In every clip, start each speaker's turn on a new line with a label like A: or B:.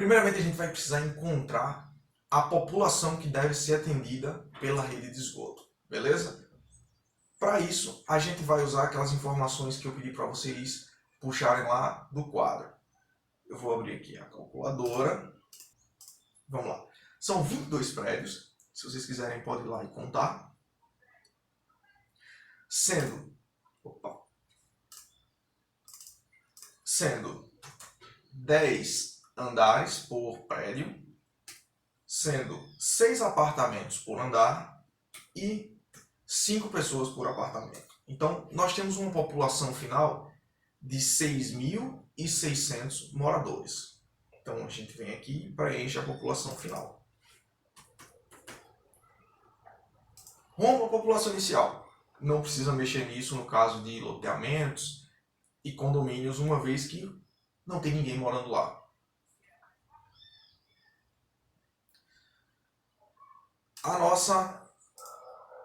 A: Primeiramente, a gente vai precisar encontrar a população que deve ser atendida pela rede de esgoto, beleza? Para isso, a gente vai usar aquelas informações que eu pedi para vocês puxarem lá do quadro. Eu vou abrir aqui a calculadora. Vamos lá. São 22 prédios. Se vocês quiserem, pode ir lá e contar. Sendo 10 andares por prédio, sendo 6 apartamentos por andar e 5 pessoas por apartamento. Então, nós temos uma população final de 6.600 moradores. Então, a gente vem aqui e preenche a população final. Rumo à população inicial. Não precisa mexer nisso no caso de loteamentos e condomínios, uma vez que não tem ninguém morando lá.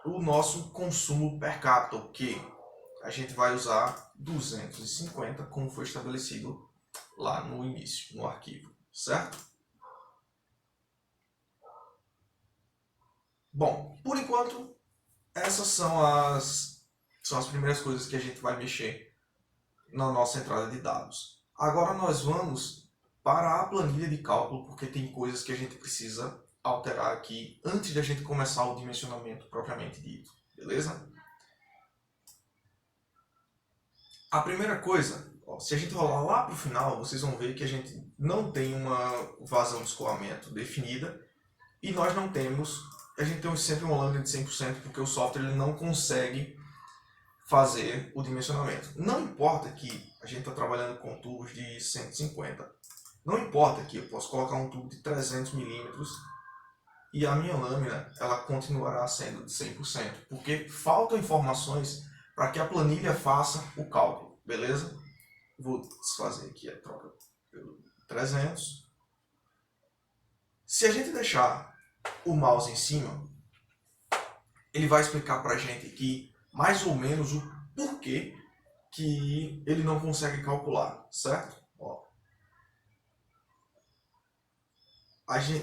A: O nosso consumo per capita, que a gente vai usar 250, como foi estabelecido lá no início, no arquivo, certo? Bom, por enquanto, essas são as primeiras coisas que a gente vai mexer na nossa entrada de dados. Agora nós vamos para a planilha de cálculo, porque tem coisas que a gente precisa alterar aqui antes de a gente começar o dimensionamento propriamente dito, beleza? A primeira coisa, se a gente rolar lá para o final, vocês vão ver que a gente não tem uma vazão de escoamento definida e nós não temos, a gente tem sempre uma lâmina de 100% porque o software ele não consegue fazer o dimensionamento. Não importa que a gente está trabalhando com tubos de 150, não importa que eu posso colocar um tubo de 300 milímetros e a minha lâmina ela continuará sendo de 100%, porque faltam informações para que a planilha faça o cálculo, beleza? Vou desfazer aqui a troca pelo 300. Se a gente deixar o mouse em cima, ele vai explicar para a gente aqui mais ou menos o porquê que ele não consegue calcular, certo?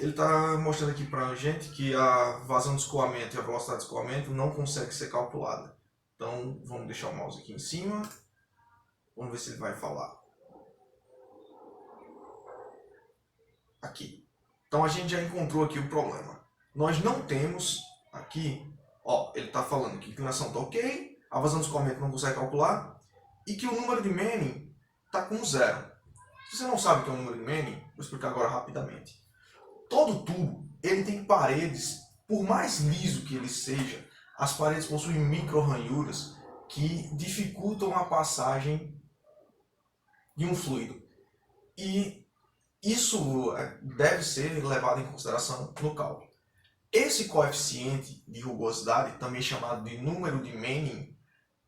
A: Ele está mostrando aqui para a gente que a vazão de escoamento e a velocidade de escoamento não consegue ser calculada. Então, vamos deixar o mouse aqui em cima. Vamos ver se ele vai falar. Aqui. Então, a gente já encontrou aqui o problema. Nós não temos aqui, ele está falando que a inclinação está ok, a vazão de escoamento não consegue calcular e que o número de Manning está com 0. Se você não sabe o que é o número de Manning, vou explicar agora rapidamente. Todo tubo ele tem paredes, por mais liso que ele seja, as paredes possuem micro-ranhuras que dificultam a passagem de um fluido. E isso deve ser levado em consideração no cálculo. Esse coeficiente de rugosidade, também chamado de número de Manning,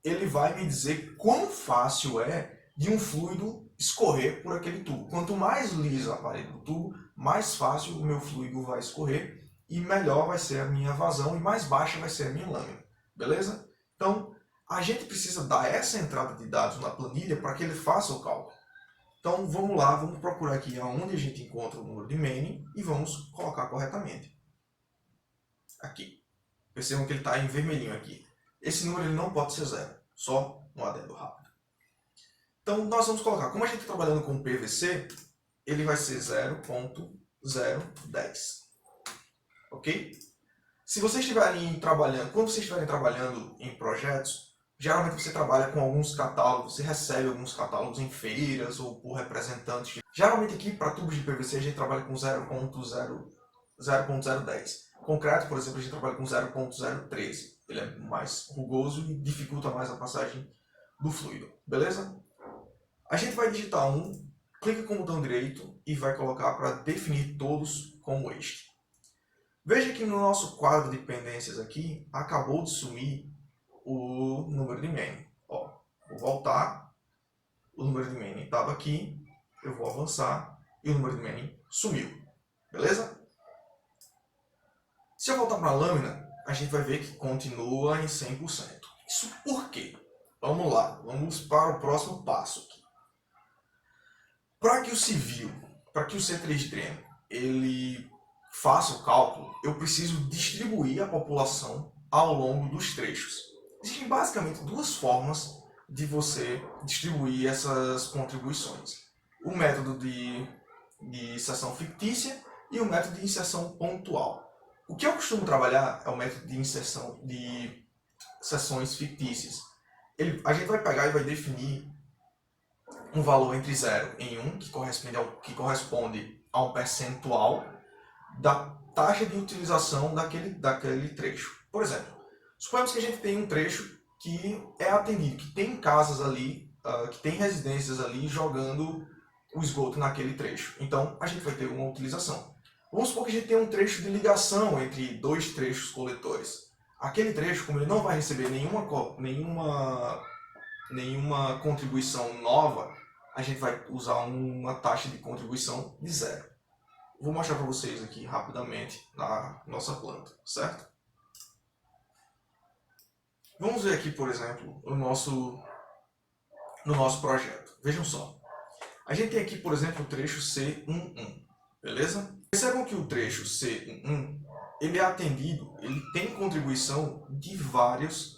A: ele vai me dizer quão fácil é de um fluido escorrer por aquele tubo. Quanto mais lisa a parede do tubo, mais fácil o meu fluido vai escorrer e melhor vai ser a minha vazão e mais baixa vai ser a minha lâmina. Beleza? Então, a gente precisa dar essa entrada de dados na planilha para que ele faça o cálculo. Então, vamos lá, vamos procurar aqui onde a gente encontra o número de Manning e vamos colocar corretamente. Aqui. Percebam que ele está em vermelhinho aqui. Esse número ele não pode ser 0, só um adendo rápido. Então, nós vamos colocar, como a gente está trabalhando com PVC, ele vai ser 0.010. Ok? Se vocês estiverem trabalhando, quando vocês estiverem trabalhando em projetos, geralmente você trabalha com alguns catálogos, você recebe alguns catálogos em feiras ou por representantes. Geralmente aqui, para tubos de PVC, a gente trabalha com 0.010. Concreto, por exemplo, a gente trabalha com 0.013. Ele é mais rugoso e dificulta mais a passagem do fluido. Beleza? A gente vai digitar clica com o botão direito e vai colocar para definir todos como este. Veja que no nosso quadro de pendências aqui, acabou de sumir o número de Manning. Vou voltar, o número de Manning estava aqui, eu vou avançar e o número de Manning sumiu. Beleza? Se eu voltar para a lâmina, a gente vai ver que continua em 100%. Isso por quê? Vamos lá, vamos para o próximo passo aqui. Para para que o C3 ele faça o cálculo, eu preciso distribuir a população ao longo dos trechos. Existem basicamente duas formas de você distribuir essas contribuições. O método de inserção fictícia e o método de inserção pontual. O que eu costumo trabalhar é o método de inserção de seções fictícias. A gente vai pegar e vai definir um valor entre 0 e 1, que corresponde a um percentual da taxa de utilização daquele trecho. Por exemplo, suponhamos que a gente tem um trecho que é atendido, que tem casas ali, que tem residências ali jogando o esgoto naquele trecho. Então, a gente vai ter uma utilização. Vamos supor que a gente tem um trecho de ligação entre dois trechos coletores. Aquele trecho, como ele não vai receber nenhuma contribuição nova, a gente vai usar uma taxa de contribuição de 0. Vou mostrar para vocês aqui rapidamente na nossa planta, certo? Vamos ver aqui, por exemplo, no nosso projeto. Vejam só. A gente tem aqui, por exemplo, o trecho C11, beleza? Percebam que o trecho C11, ele é atendido, ele tem contribuição de vários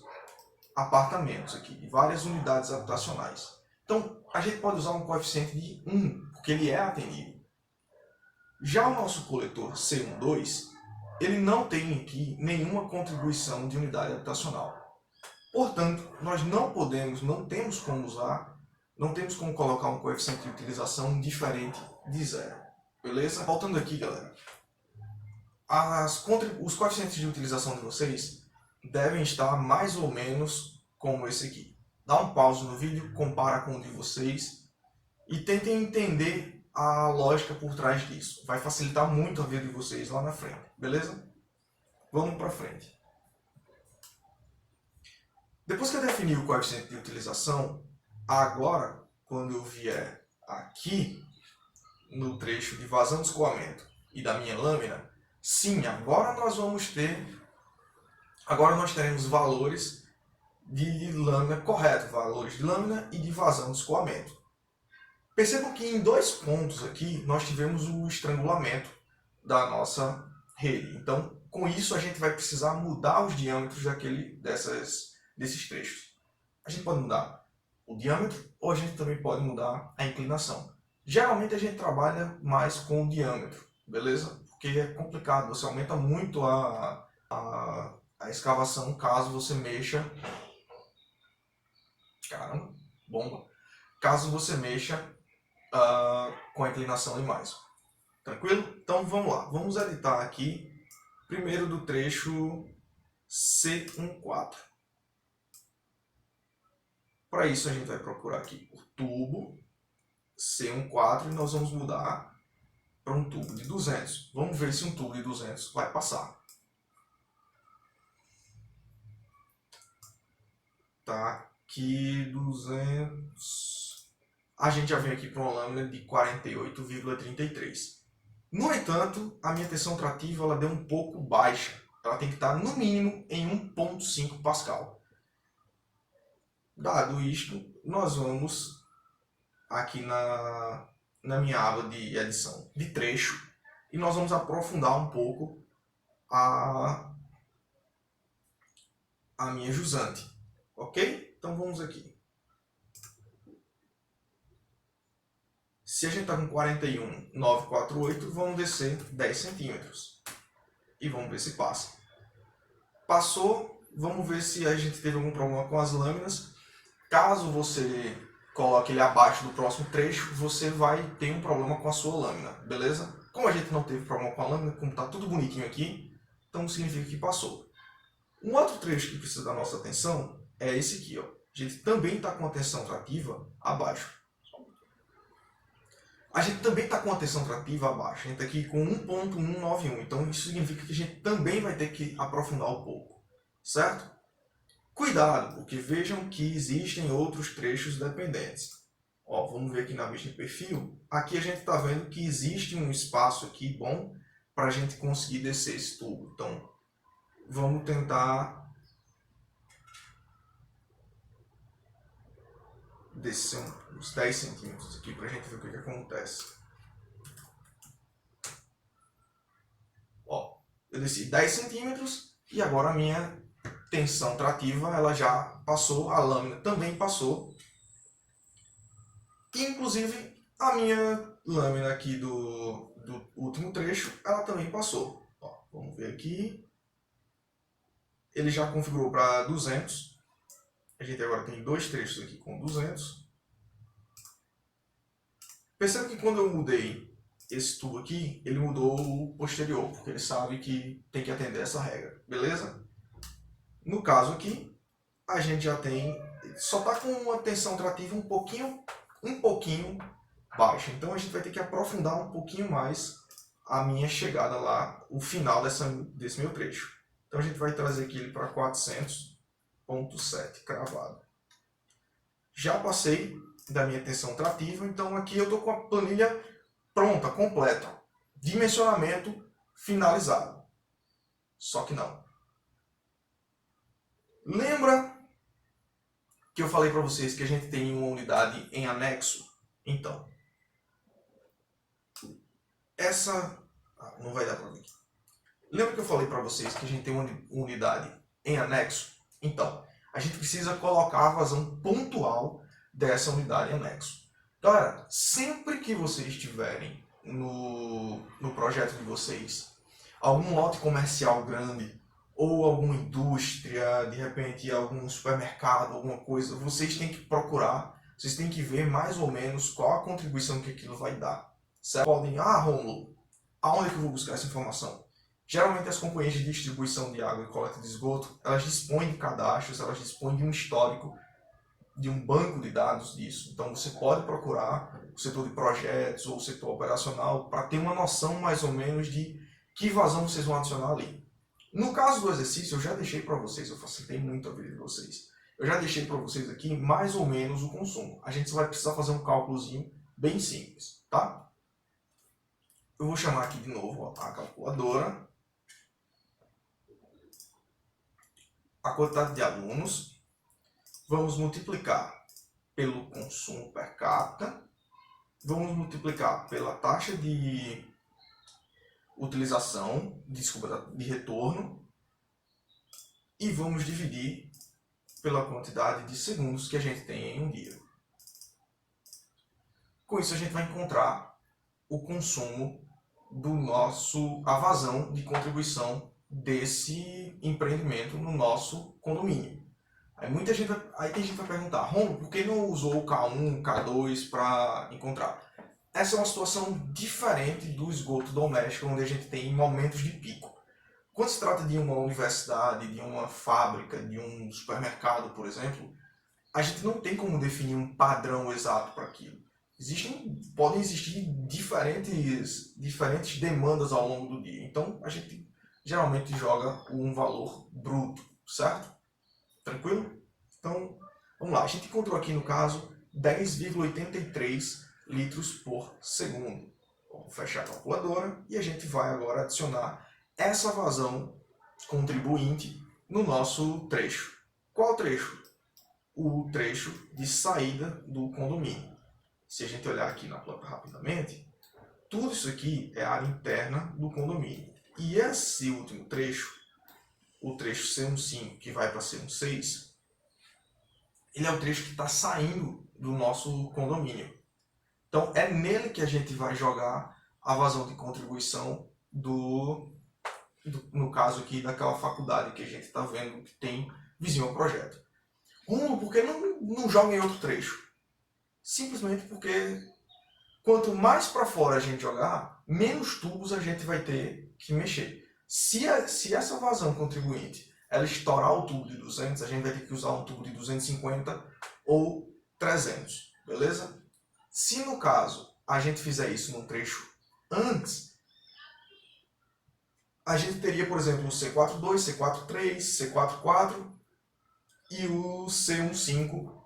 A: apartamentos aqui, de várias unidades habitacionais. Então, a gente pode usar um coeficiente de 1, porque ele é atendido. Já o nosso coletor C12, ele não tem aqui nenhuma contribuição de unidade habitacional. Portanto, nós não temos como colocar um coeficiente de utilização diferente de 0. Beleza? Voltando aqui, galera. Os coeficientes de utilização de vocês devem estar mais ou menos como esse aqui. Dá um pause no vídeo, compara com o de vocês e tentem entender a lógica por trás disso. Vai facilitar muito a vida de vocês lá na frente, beleza? Vamos para frente. Depois que eu defini o coeficiente de utilização, agora, quando eu vier aqui no trecho de vazão de escoamento e da minha lâmina, sim, agora nós teremos valores de lâmina correto, valores de lâmina e de vazão de escoamento. Percebam que em dois pontos aqui nós tivemos o estrangulamento da nossa rede. Então, com isso a gente vai precisar mudar os diâmetros desses trechos. A gente pode mudar o diâmetro ou a gente também pode mudar a inclinação. Geralmente a gente trabalha mais com o diâmetro, beleza? Porque é complicado, você aumenta muito a escavação caso você mexa... Caramba, bomba! Caso você mexa com a inclinação e mais. Tranquilo? Então vamos lá. Vamos editar aqui, primeiro do trecho C14. Para isso a gente vai procurar aqui por tubo C14 e nós vamos mudar para um tubo de 200. Vamos ver se um tubo de 200 vai passar. Tá aqui 200. A gente já vem aqui para uma lâmina de 48,33. No entanto, a minha tensão trativa ela deu um pouco baixa. Ela tem que estar no mínimo em 1,5 Pascal. Dado isto, nós vamos aqui na minha aba de edição de trecho e nós vamos aprofundar um pouco a minha jusante. Ok? Então vamos aqui. Se a gente está com 41,948, vamos descer 10 centímetros. E vamos ver se passa. Passou, vamos ver se a gente teve algum problema com as lâminas. Caso você coloque ele abaixo do próximo trecho, você vai ter um problema com a sua lâmina, beleza? Como a gente não teve problema com a lâmina, como está tudo bonitinho aqui, então significa que passou. Um outro trecho que precisa da nossa atenção é esse aqui, ó. A gente também está com a tensão trativa abaixo. A gente também está com a tensão trativa abaixo. A gente está aqui com 1,191. Então isso significa que a gente também vai ter que aprofundar um pouco. Certo? Cuidado, porque vejam que existem outros trechos dependentes. Ó, vamos ver aqui na vista de perfil. Aqui a gente está vendo que existe um espaço aqui bom para a gente conseguir descer esse tubo. Então vamos tentar descer uns 10 centímetros aqui para a gente ver o que acontece. eu desci 10 centímetros e agora a minha tensão trativa ela já passou, a lâmina também passou. E, inclusive, a minha lâmina aqui do último trecho, ela também passou. Ó, vamos ver aqui. Ele já configurou para 200. A gente agora tem dois trechos aqui com 200. Perceba que quando eu mudei esse tubo aqui, ele mudou o posterior, porque ele sabe que tem que atender essa regra, beleza? No caso aqui, a gente já tem, só está com uma tensão trativa um pouquinho baixa. Então a gente vai ter que aprofundar um pouquinho mais a minha chegada lá, o final desse meu trecho. Então a gente vai trazer aqui ele para 400.7 cravado. Já passei da minha tensão trativa, então aqui eu estou com a planilha pronta, completa. Dimensionamento finalizado. Só que não. Lembra que eu falei para vocês que a gente tem uma unidade em anexo? Então, essa... não vai dar para ver aqui. Lembra que eu falei para vocês que a gente tem uma unidade em anexo? Então, a gente precisa colocar a vazão pontual dessa unidade em anexo. Galera, sempre que vocês tiverem no projeto de vocês algum lote comercial grande ou alguma indústria, de repente algum supermercado, alguma coisa, vocês têm que procurar, vocês têm que ver mais ou menos qual a contribuição que aquilo vai dar. Certo? Podem, Rômulo, aonde é que eu vou buscar essa informação? Geralmente as companhias de distribuição de água e coleta de esgoto, elas dispõem de cadastros, elas dispõem de um histórico, de um banco de dados disso. Então você pode procurar o setor de projetos ou o setor operacional para ter uma noção mais ou menos de que vazão vocês vão adicionar ali. No caso do exercício, eu já deixei para vocês, eu facilitei muito a vida de vocês. Eu já deixei para vocês aqui mais ou menos o consumo. A gente só vai precisar fazer um cálculozinho bem simples, tá? Eu vou chamar aqui de novo a calculadora. A quantidade de alunos. Vamos multiplicar pelo consumo per capita. Vamos multiplicar pela taxa de utilização, de retorno. E vamos dividir pela quantidade de segundos que a gente tem em um dia. Com isso a gente vai encontrar o consumo a vazão de contribuição desse empreendimento no nosso condomínio. Aí tem gente que vai perguntar, Romulo, por que não usou o K1, K2 para encontrar? Essa é uma situação diferente do esgoto doméstico, onde a gente tem momentos de pico. Quando se trata de uma universidade, de uma fábrica, de um supermercado, por exemplo, a gente não tem como definir um padrão exato para aquilo. Podem existir diferentes demandas ao longo do dia. Então, a gente geralmente joga um valor bruto, certo? Tranquilo? Então, vamos lá. A gente encontrou aqui, no caso, 10,83 litros por segundo. Vamos fechar a calculadora e a gente vai agora adicionar essa vazão contribuinte no nosso trecho. Qual trecho? O trecho de saída do condomínio. Se a gente olhar aqui na planta rapidamente, tudo isso aqui é a área interna do condomínio. E esse último trecho, o trecho C15, que vai para C16, ele é o trecho que está saindo do nosso condomínio. Então é nele que a gente vai jogar a vazão de contribuição no caso aqui daquela faculdade que a gente está vendo que tem vizinho ao projeto. Por que não joga em outro trecho? Simplesmente porque quanto mais para fora a gente jogar, menos tubos a gente vai ter que mexer. Se essa vazão contribuinte ela estourar o tubo de 200, a gente vai ter que usar um tubo de 250 ou 300, beleza? Se no caso a gente fizer isso num trecho antes, a gente teria, por exemplo, o C42, C43, C44 e o C15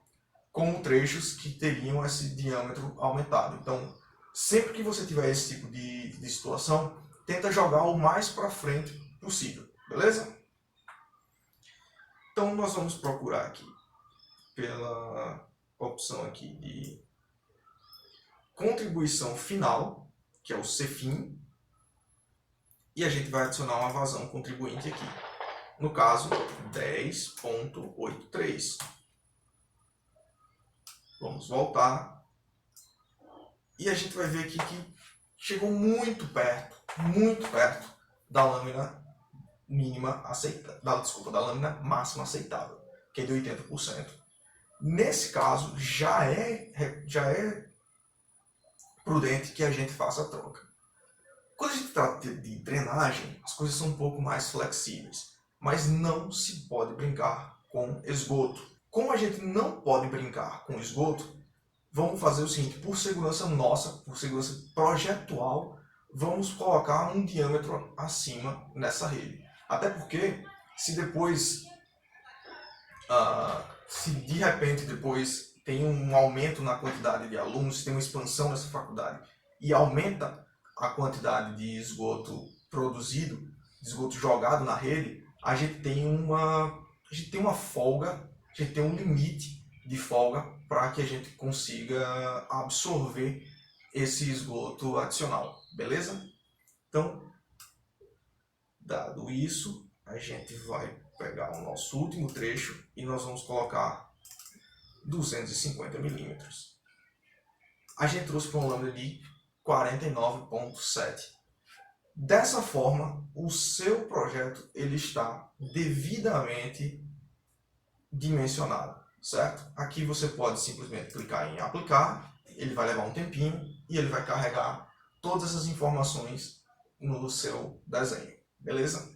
A: como trechos que teriam esse diâmetro aumentado. Então, sempre que você tiver esse tipo de situação, tenta jogar o mais para frente possível, beleza? Então, nós vamos procurar aqui pela opção aqui de contribuição final, que é o CFIN. e a gente vai adicionar uma vazão contribuinte aqui. No caso, 10.83. Vamos voltar. E a gente vai ver aqui que chegou muito perto da lâmina mínima aceitável, da lâmina máxima aceitável, que é de 80%. Nesse caso, já é prudente que a gente faça a troca. Quando a gente trata de drenagem, as coisas são um pouco mais flexíveis, mas não se pode brincar com esgoto. Como a gente não pode brincar com esgoto, vamos fazer o seguinte: por segurança nossa, por segurança projetual, vamos colocar um diâmetro acima nessa rede. Até porque, se depois, se de repente depois tem um aumento na quantidade de alunos, se tem uma expansão nessa faculdade e aumenta a quantidade de esgoto produzido, de esgoto jogado na rede, a gente tem uma folga, a gente tem um limite de folga para que a gente consiga absorver esse esgoto adicional, beleza? Então, dado isso, a gente vai pegar o nosso último trecho e nós vamos colocar 250 milímetros. A gente trouxe para uma lâmina de 49,7. Dessa forma, o seu projeto ele está devidamente dimensionado, certo? Aqui você pode simplesmente clicar em aplicar, ele vai levar um tempinho e ele vai carregar todas essas informações no seu desenho, beleza?